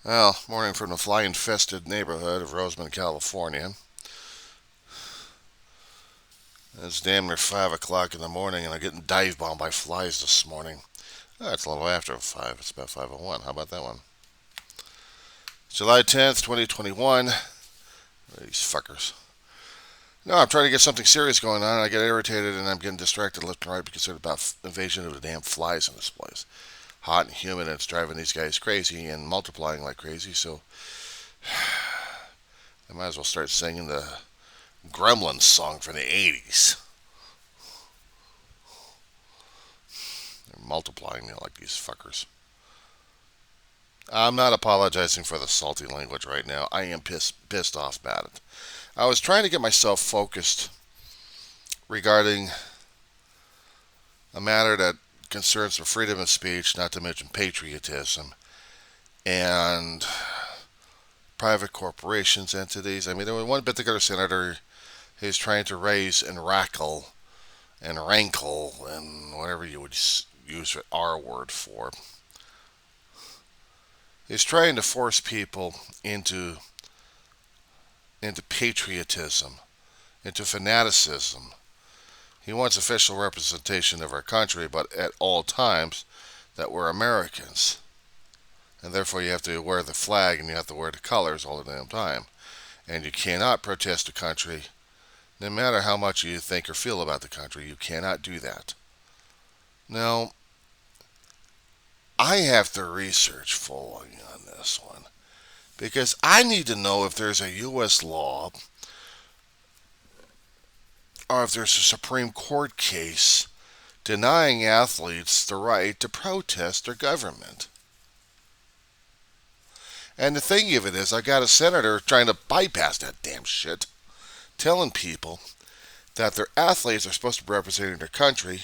Well, morning from the fly-infested neighborhood of Roseman, California. It's damn near 5 o'clock in the morning, and I'm getting dive-bombed by flies this morning. Oh, it's a little after 5. It's about 5:01. How about that one? July 10th, 2021. These fuckers. No, I'm trying to get something serious going on, and I get irritated, and I'm getting distracted left and right because there's about invasion of the damn flies in this place. Hot and humid, and it's driving these guys crazy and multiplying like crazy, so I might as well start singing the Gremlins song from the 80s. They're multiplying me like these fuckers. I'm not apologizing for the salty language right now. I am pissed off about it. I was trying to get myself focused regarding a matter that concerns the freedom of speech, not to mention patriotism, and private corporations, entities. I mean, there was one particular senator who's trying to raise and rankle and whatever you would use the R word for. He's trying to force people into patriotism, into fanaticism. He wants official representation of our country, but at all times that we're Americans. And therefore you have to wear the flag and you have to wear the colors all the damn time. And you cannot protest the country, no matter how much you think or feel about the country. You cannot do that. Now, I have to research fully on this one because I need to know if there's a U.S. law or if there's a Supreme Court case denying athletes the right to protest their government. And the thing of it is, I got a senator trying to bypass that damn shit, telling people that their athletes are supposed to be representing their country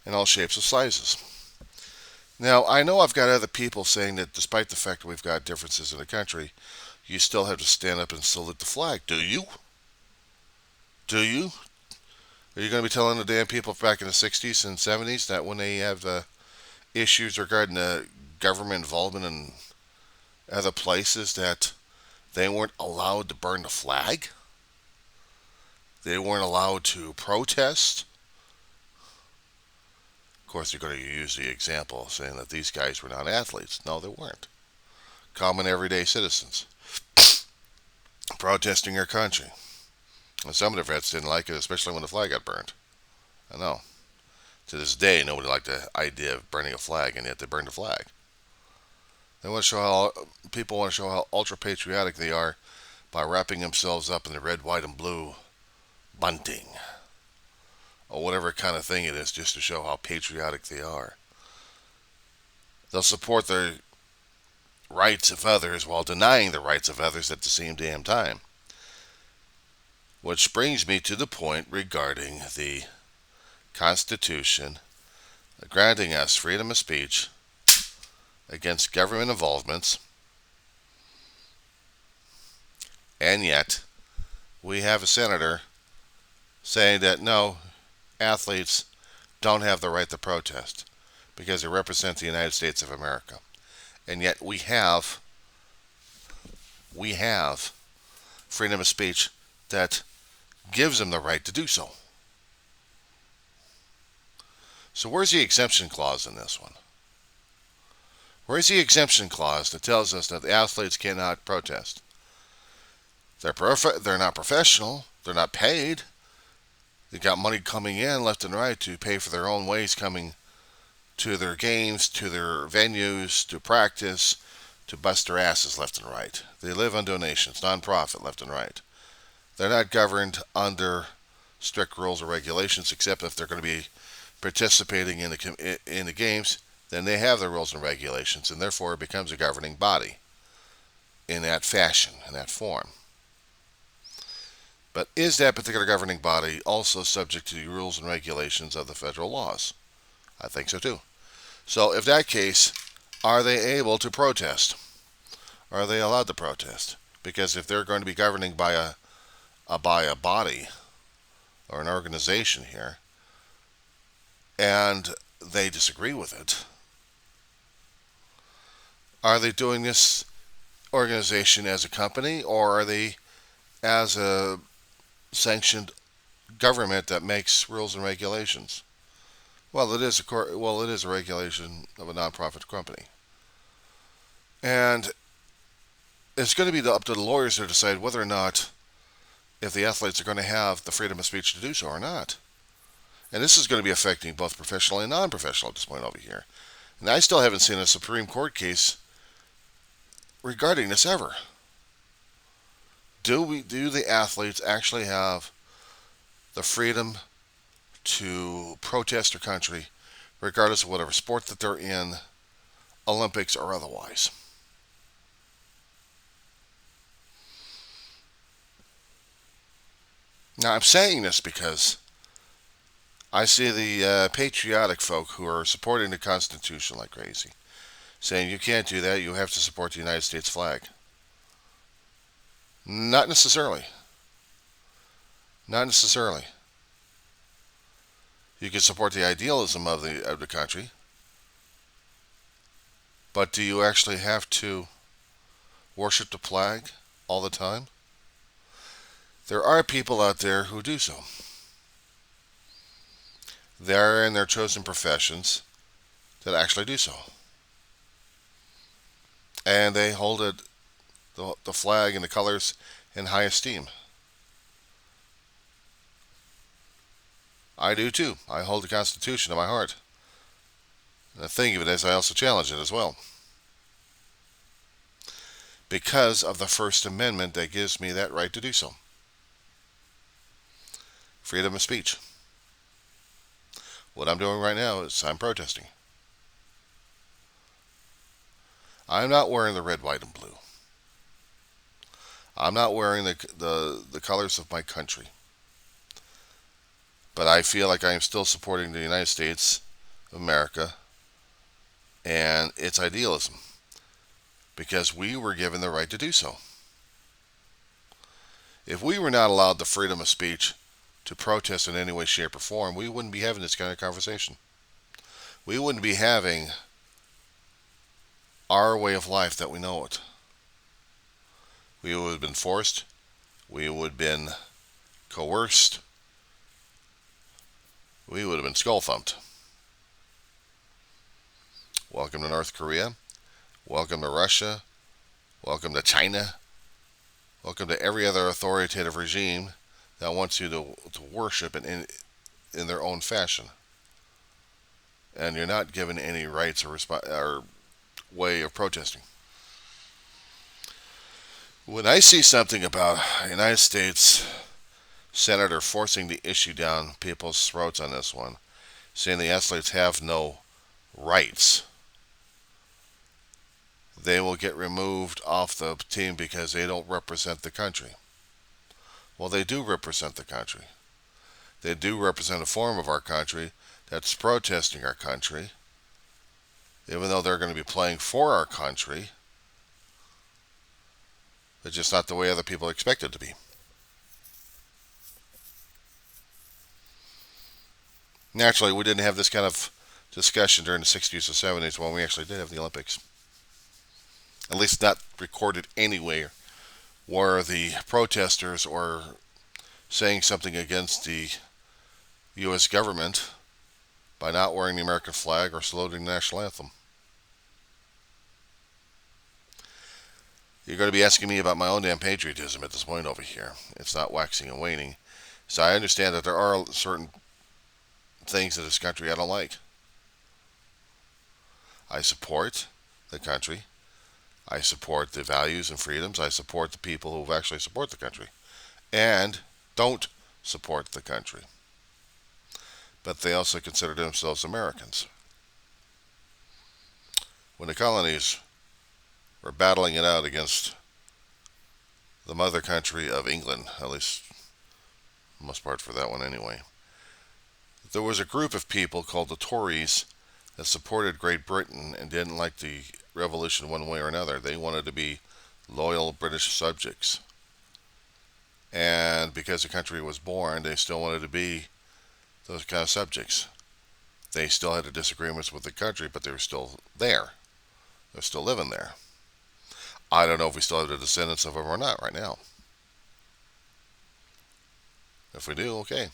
in all shapes and sizes. Now, I know I've got other people saying that despite the fact that we've got differences in the country, you still have to stand up and salute the flag. Do you? Do you? Are you going to be telling the damn people back in the 60s and 70s that when they have issues regarding the government involvement in other places that they weren't allowed to burn the flag? They weren't allowed to protest? Of course, you're going to use the example saying that these guys were not athletes. No, they weren't. Common everyday citizens protesting their country. And some of the vets didn't like it, especially when the flag got burned. I know. To this day, nobody liked the idea of burning a flag, and yet they burned the flag. They want to show how people want to show how ultra patriotic they are by wrapping themselves up in the red, white, and blue bunting, or whatever kind of thing it is, just to show how patriotic they are. They'll support the rights of others while denying the rights of others at the same damn time. Which brings me to the point regarding the Constitution granting us freedom of speech against government involvements, and yet we have a senator saying that no, athletes don't have the right to protest because they represent the United States of America. And yet we have freedom of speech that gives them the right to do so. So where's the exemption clause in this one? Where's the exemption clause that tells us that the athletes cannot protest? They're not professional. They're not paid. They got money coming in left and right to pay for their own ways coming to their games, to their venues, to practice, to bust their asses left and right. They live on donations, non-profit left and right. They're not governed under strict rules or regulations, except if they're going to be participating in the games. Then they have their rules and regulations, and therefore it becomes a governing body in that fashion, in that form. But is that particular governing body also subject to the rules and regulations of the federal laws? I think so too. So if that case, are they able to protest? Are they allowed to protest? Because if they're going to be governing by a body or an organization here, and they disagree with it, are they doing this organization as a company, or are they as a sanctioned government that makes rules and regulations? Well, it is a regulation of a nonprofit company, and it's going to be up to the lawyers to decide whether or not if the athletes are going to have the freedom of speech to do so or not. And this is going to be affecting both professional and non-professional at this point over here. And I still haven't seen a Supreme Court case regarding this ever. Do the athletes actually have the freedom to protest their country, regardless of whatever sport that they're in, Olympics or otherwise? Now, I'm saying this because I see the patriotic folk who are supporting the Constitution like crazy, saying you can't do that, you have to support the United States flag. Not necessarily. Not necessarily. You can support the idealism of the country, but do you actually have to worship the flag all the time? There are people out there who do so. They're in their chosen professions that actually do so. And they hold the flag and the colors in high esteem. I do too. I hold the Constitution in my heart. And the thing of it is, I also challenge it as well. Because of the First Amendment that gives me that right to do so. Freedom of speech. What I'm doing right now is I'm protesting. I'm not wearing the red, white, and blue. I'm not wearing the colors of my country. But I feel like I am still supporting the United States of America and its idealism, because we were given the right to do so. If we were not allowed the freedom of speech to protest in any way, shape, or form, we wouldn't be having this kind of conversation. We wouldn't be having our way of life that we know it. We would have been forced. We would have been coerced. We would have been skull thumped. Welcome to North Korea. Welcome to Russia. Welcome to China. Welcome to every other authoritative regime that wants you to worship in their own fashion. And you're not given any rights or way of protesting. When I see something about a United States senator forcing the issue down people's throats on this one, saying the athletes have no rights, they will get removed off the team because they don't represent the country. Well, they do represent the country. They do represent a form of our country that's protesting our country, even though they're going to be playing for our country. It's just not the way other people expect it to be. Naturally, we didn't have this kind of discussion during the 60s or 70s when we actually did have the Olympics. At least not recorded anywhere where the protesters were saying something against the U.S. government by not wearing the American flag or saluting the national anthem. You're going to be asking me about my own damn patriotism at this point over here. It's not waxing and waning. So I understand that there are certain things in this country I don't like. I support the country. I support the values and freedoms. I support the people who actually support the country and don't support the country. But they also consider themselves Americans. When the colonies were battling it out against the mother country of England, at least most part for that one anyway, there was a group of people called the Tories that supported Great Britain and didn't like the revolution one way or another. They wanted to be loyal British subjects. And because the country was born, they still wanted to be those kind of subjects. They still had disagreements with the country, but they were still there. They're still living there. I don't know if we still have the descendants of them or not right now. If we do, okay.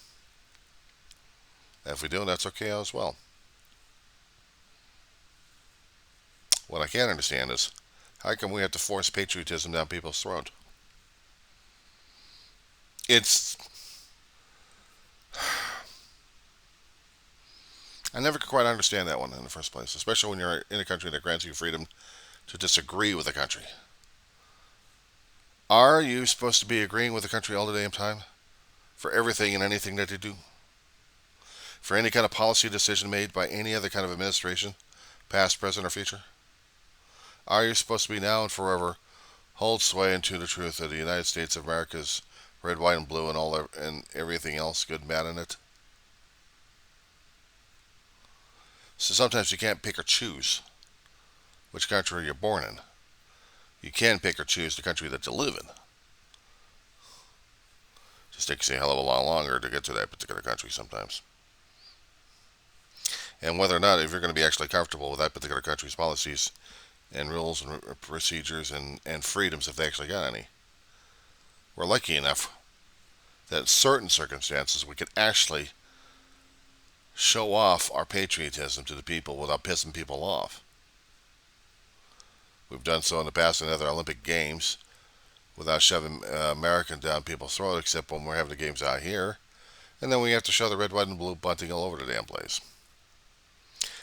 If we don't, that's okay as well. What I can't understand is how come we have to force patriotism down people's throat? It's I never could quite understand that one in the first place, especially when you're in a country that grants you freedom to disagree with the country. Are you supposed to be agreeing with the country all the damn time? For everything and anything that they do? For any kind of policy decision made by any other kind of administration, past, present, or future? Are you supposed to be now and forever hold sway into the truth of the United States of America's red, white, and blue, and and everything else good and bad in it? So sometimes you can't pick or choose which country you're born in. You can pick or choose the country that you live in. Just takes you a hell of a lot longer to get to that particular country sometimes. And whether or not, if you're going to be actually comfortable with that particular country's policies and rules and procedures and freedoms, if they actually got any. We're lucky enough that in certain circumstances we can actually show off our patriotism to the people without pissing people off. We've done so in the past in other Olympic Games without shoving American down people's throat, except when we're having the games out here. And then we have to show the red, white, and blue bunting all over the damn place.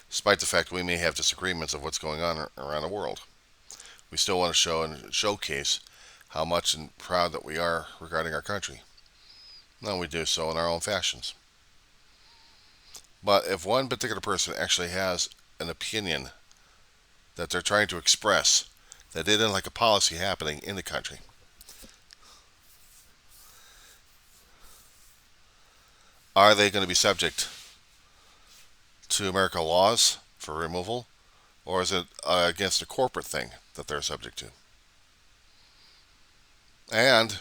Despite the fact we may have disagreements of what's going on around the world. We still want to show and showcase how much and proud that we are regarding our country. And we do so in our own fashions. But if one particular person actually has an opinion that they're trying to express, that they didn't like a policy happening in the country, are they going to be subject to American laws for removal? Or is it against a corporate thing that they're subject to? And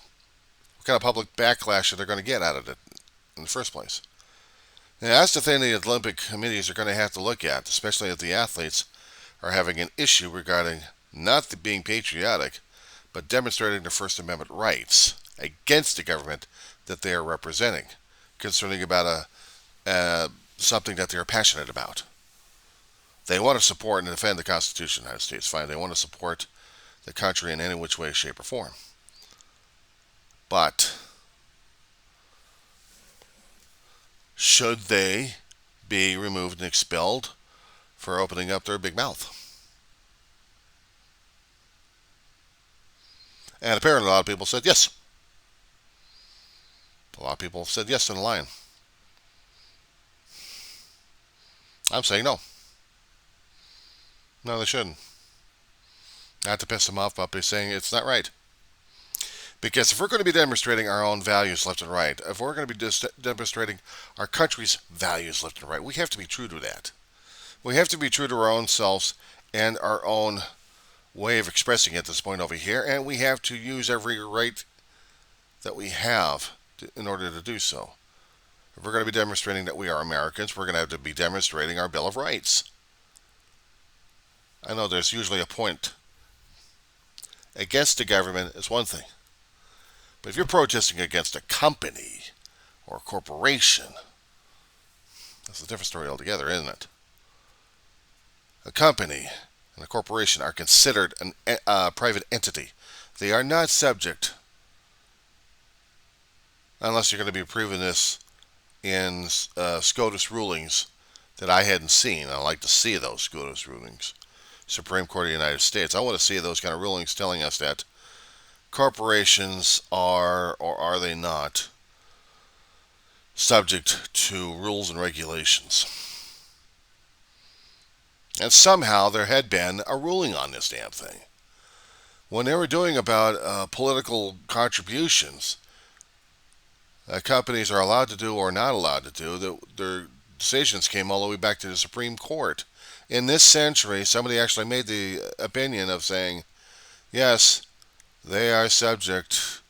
what kind of public backlash are they going to get out of it in the first place? Now, that's the thing the Olympic committees are going to have to look at, especially if the athletes are having an issue regarding not being patriotic, but demonstrating their First Amendment rights against the government that they are representing, concerning about something that they're passionate about. They want to support and defend the Constitution of the United States. Fine, they want to support the country in any which way, shape, or form. But should they be removed and expelled for opening up their big mouth? And apparently a lot of people said yes. A lot of people said yes in the line. I'm saying no. No, they shouldn't. Not to piss them off, but by saying it's not right. Because if we're going to be demonstrating our own values left and right, if we're going to be demonstrating our country's values left and right, we have to be true to that. We have to be true to our own selves and our own way of expressing it at this point over here, and we have to use every right that we have in order to do so. If we're going to be demonstrating that we are Americans, we're going to have to be demonstrating our Bill of Rights. I know there's usually a point. Against the government is one thing. But if you're protesting against a company or a corporation, that's a different story altogether, isn't it? A company and a corporation are considered a private entity. They are not subject, unless you're going to be proving this in SCOTUS rulings that I hadn't seen. I'd like to see those SCOTUS rulings. Supreme Court of the United States. I want to see those kind of rulings telling us that corporations are, or are they not, subject to rules and regulations. And somehow there had been a ruling on this damn thing. When they were doing about political contributions, companies are allowed to do or not allowed to do, their decisions came all the way back to the Supreme Court. In this century, somebody actually made the opinion of saying, yes, they are subject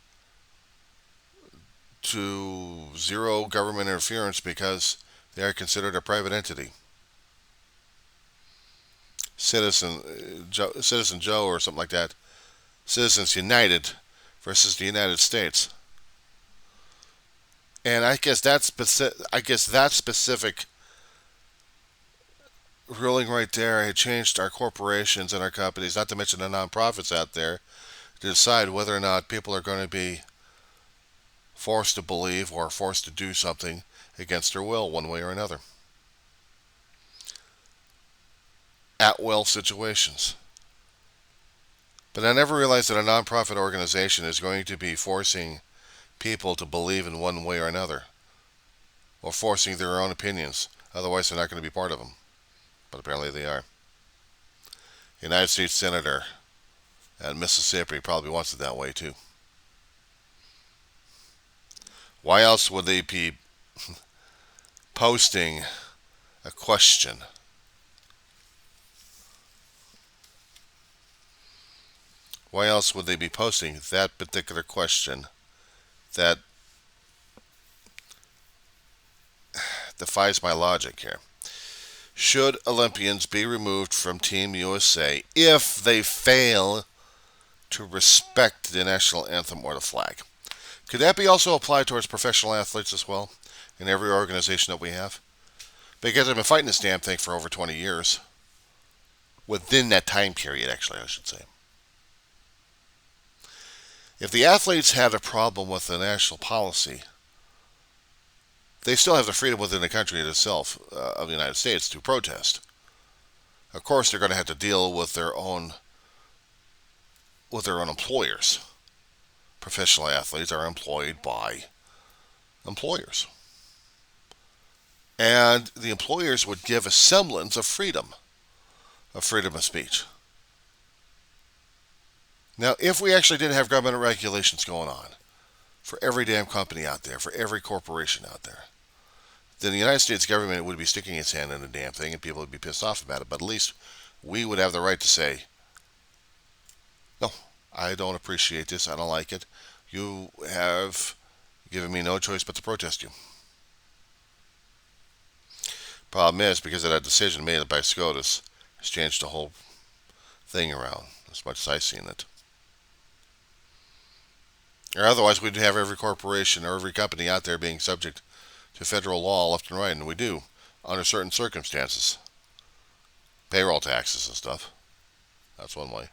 to zero government interference because they are considered a private entity. Citizen Joe or something like that Citizens United versus the United States. And I guess that specific ruling right there had changed our corporations and our companies, not to mention the nonprofits out there, to decide whether or not people are going to be forced to believe or forced to do something against their will, one way or another. At will situations. But I never realized that a nonprofit organization is going to be forcing people to believe in one way or another, or forcing their own opinions. Otherwise, they're not going to be part of them. But apparently they are. United States Senator at Mississippi probably wants it that way too. Why else would they be posting a question? Why else would they be posting that particular question that defies my logic here? Should Olympians be removed from Team USA if they fail to respect the national anthem or the flag? Could that be also applied towards professional athletes as well in every organization that we have? Because I've been fighting this damn thing for over 20 years. Within that time period, actually, I should say. If the athletes had a problem with the national policy, they still have the freedom within the country itself, of the United States, to protest. Of course, they're going to have to deal with their own employers. Professional athletes are employed by employers. And the employers would give a semblance of freedom of speech. Now, if we actually did have government regulations going on for every damn company out there, for every corporation out there, then the United States government would be sticking its hand in the damn thing and people would be pissed off about it. But at least we would have the right to say, no, I don't appreciate this. I don't like it. You have given me no choice but to protest you. Problem is, because of that decision made by SCOTUS, it's changed the whole thing around, as much as I've seen it. Or otherwise, we'd have every corporation or every company out there being subject to federal law left and right, and we do, under certain circumstances. Payroll taxes and stuff. That's one way.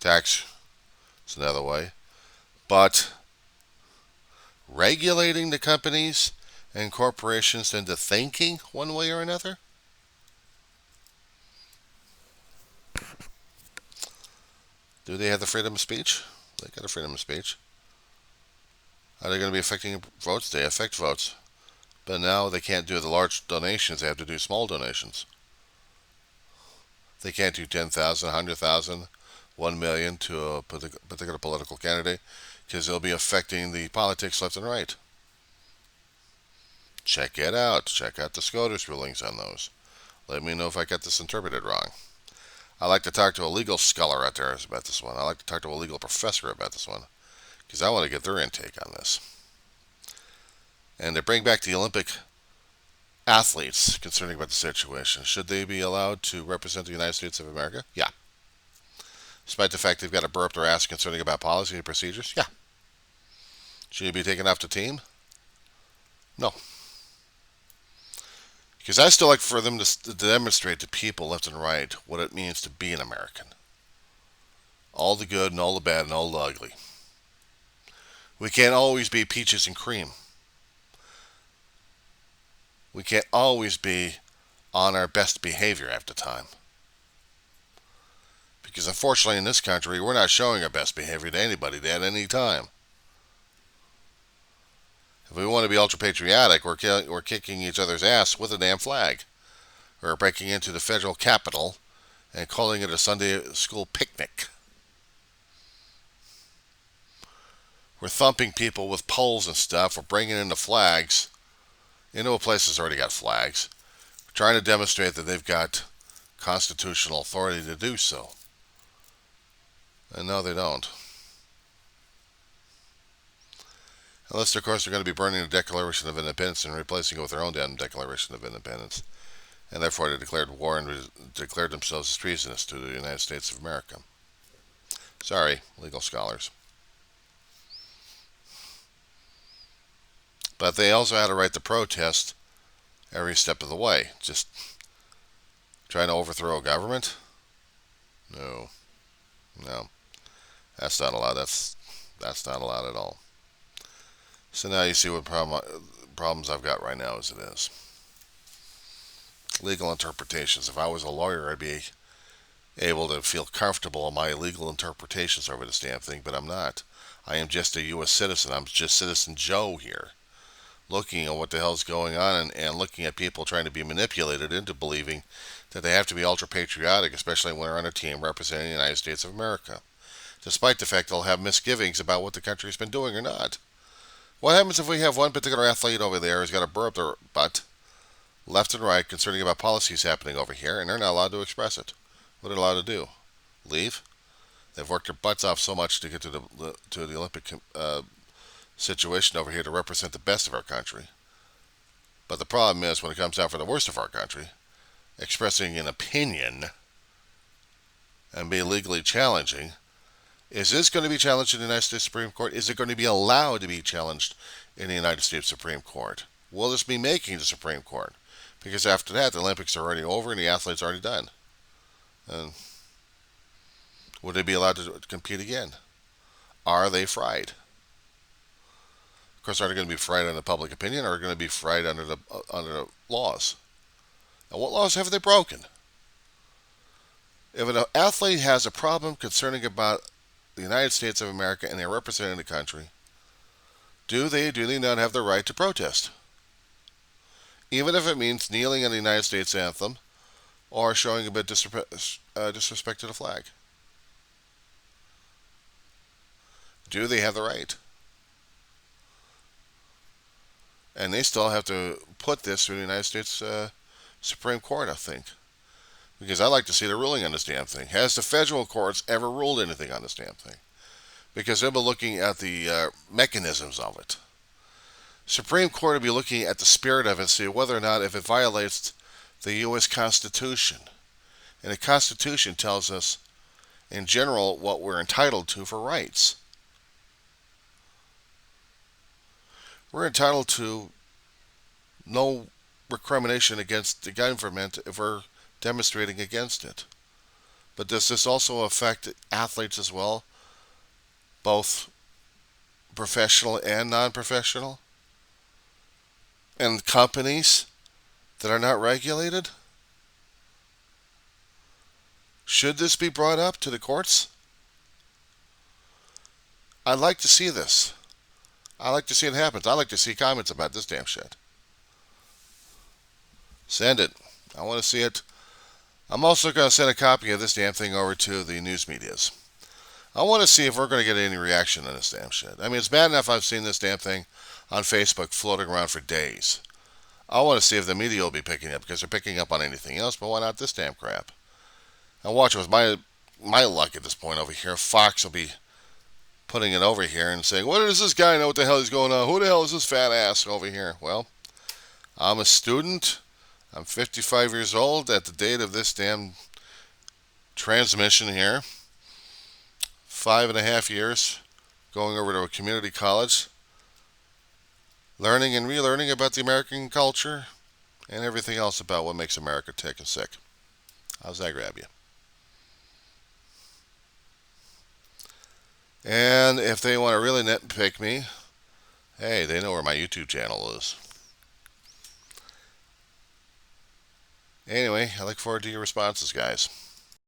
Tax is another way. But regulating the companies and corporations into thinking one way or another? Do they have the freedom of speech? They got a freedom of speech. Are they going to be affecting votes? They affect votes. But now they can't do the large donations. They have to do small donations. They can't do 10,000, 100,000, 1 million to a particular political candidate because they'll be affecting the politics left and right. Check it out. Check out the SCOTUS rulings on those. Let me know if I got this interpreted wrong. I like to talk to a legal scholar out there about this one. I like to talk to a legal professor about this one because I want to get their intake on this. And to bring back the Olympic athletes concerning about the situation, should they be allowed to represent the United States of America? Yeah. Despite the fact they've got to burp their ass concerning about policy and procedures? Yeah. Should you be taken off the team? No. Because I still like for them to demonstrate to people left and right what it means to be an American. All the good and all the bad and all the ugly. We can't always be peaches and cream. We can't always be on our best behavior half the time. Because unfortunately in this country, we're not showing our best behavior to anybody at any time. If we want to be ultra-patriotic, we're kicking each other's ass with a damn flag. We're breaking into the federal capitol and calling it a Sunday school picnic. We're thumping people with poles and stuff. We're bringing in the flags into a place that's already got flags. We're trying to demonstrate that they've got constitutional authority to do so. And no, they don't. Unless, of course, they're going to be burning the Declaration of Independence and replacing it with their own damn Declaration of Independence. And therefore they declared war and declared themselves as treasonous to the United States of America. Sorry, legal scholars. But they also had a right to protest every step of the way. Just trying to overthrow a government? No, no, that's not allowed. That's not allowed at all. So now you see what problems I've got right now as it is. Legal interpretations. If I was a lawyer, I'd be able to feel comfortable in my legal interpretations over this damn thing, but I'm not. I am just a U.S. citizen. I'm just Citizen Joe here, looking at what the hell's going on and looking at people trying to be manipulated into believing that they have to be ultra patriotic, especially when they're on a team representing the United States of America, despite the fact they'll have misgivings about what the country's been doing or not. What happens if we have one particular athlete over there who's got a burr up their butt, left and right, concerning about policies happening over here, and they're not allowed to express it? What are they allowed to do? Leave? They've worked their butts off so much to get to the Olympic situation over here to represent the best of our country. But the problem is, when it comes down for the worst of our country, expressing an opinion and be legally challenging, is this going to be challenged in the United States Supreme Court? Is it going to be allowed to be challenged in the United States Supreme Court? Will this be making the Supreme Court? Because after that, the Olympics are already over and the athletes are already done. And would they be allowed to compete again? Are they fried? Of course, are they going to be fried under public opinion, or are they going to be fried under the laws? And what laws have they broken? If an athlete has a problem concerning about the United States of America and they're representing the country, do they not have the right to protest? Even if it means kneeling in the United States anthem or showing a bit disrespect to the flag. Do they have the right? And they still have to put this through the United States Supreme Court, I think. Because I'd like to see the ruling on this damn thing. Has the federal courts ever ruled anything on this damn thing? Because they'll be looking at the mechanisms of it. Supreme Court will be looking at the spirit of it, see whether or not if it violates the U.S. Constitution. And the Constitution tells us, in general, what we're entitled to for rights. We're entitled to no recrimination against the government if we're demonstrating against it. But does this also affect athletes as well? Both professional and non-professional? And companies that are not regulated? Should this be brought up to the courts? I'd like to see this. I'd like to see it happen. I'd like to see comments about this damn shit. Send it. I want to see it. I'm also going to send a copy of this damn thing over to the news medias. I want to see if we're going to get any reaction on this damn shit. I mean, it's bad enough I've seen this damn thing on Facebook floating around for days. I want to see if the media will be picking up, because they're picking up on anything else, but why not this damn crap? And watch, with my luck at this point over here, Fox will be putting it over here and saying, what does this guy know what the hell is going on? Who the hell is this fat ass over here? Well, I'm a student. I'm 55 years old at the date of this damn transmission here. 5.5 years going over to a community college, learning and relearning about the American culture and everything else about what makes America tick and sick. How's that grab you? And if they want to really nitpick me, hey, they know where my YouTube channel is. Anyway, I look forward to your responses, guys.